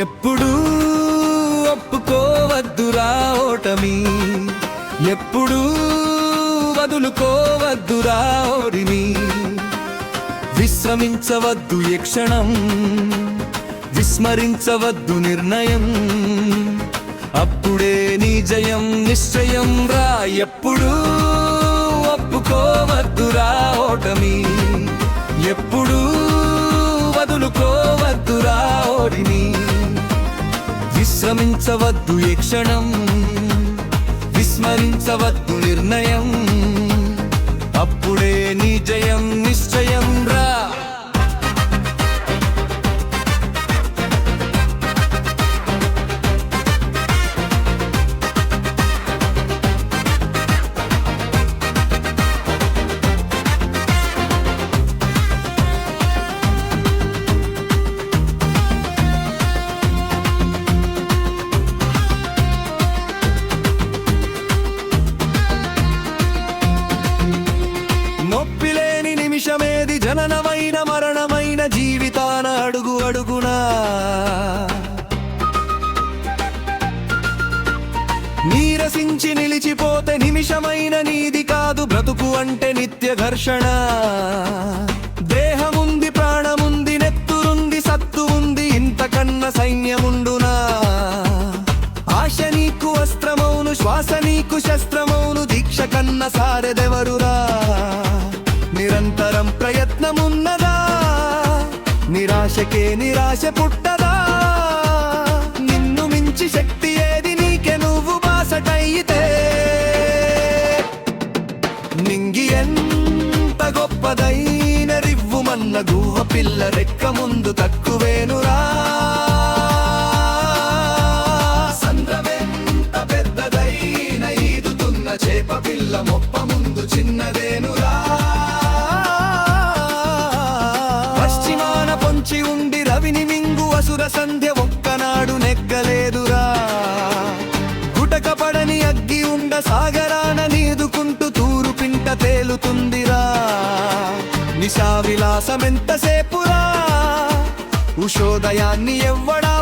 ఎప్పుడూ ఒప్పుకోవద్దురా ఓటమి, ఎప్పుడూ వదులుకోవద్దురా ఓడిని. విశ్రమించవద్దు ఏ క్షణం, విస్మరించవద్దు నిర్ణయం, అప్పుడే నీ జయం నిశ్చయం రా. ఎప్పుడూ ఒప్పుకోవద్దురా ఓటమి, ఎప్పుడూ వదులుకోవద్దురా ఓడిని. విశ్రమించవద్దు ఏ క్షణం, విస్మరించవద్దు నిర్ణయం, అప్పుడే నీ జయం నిశ్చయం రా. నొప్పిలేని నిమిషమేది, జననమైన మరణమైన జీవితాన అడుగు అడుగునా. నీరసించి నిలిచిపోతే నిమిషమైన నీది కాదు, బ్రతుకు అంటే నిత్య ఘర్షణ. దేహముంది, ప్రాణముంది, నెత్తురుంది, సత్తు ఉంది, ఇంతకన్నా సైన్యముండునా. ఆశ నీకు వస్త్రమౌను, శ్వాస నీకు శస్త్రమౌను, దీక్ష కన్న సారెదెవరురా. నిరంతరం ప్రయత్నమున్నదా, నిరాశకే నిరాశ పుట్టదా. నిన్ను మించి శక్తి ఏది, నీకే నువ్వు బాసటయితే. నింగి ఎంత గొప్పదైన రివ్వుమన్న గువ్వ పిల్ల రెక్క ముందు తక్కువేనురా. సంద్రమెంత పెద్దదైన ఈదుతున్న చేప పిల్ల మొప్ప ముందు చిన్నదేనురా. పశ్చిమాన పొంచి ఉండి రవిని మింగు అసుర సంధ్య ఒక్కనాడు నెగ్గలేదురా. గుటకపడని అగ్గి ఉండ సాగరాన నీదుకుంటూ తూరు పింట తేలుతుందిరా. నిశా విలాసమెంతసేపురా, ఉషోదయాన్ని ఎవ్వడా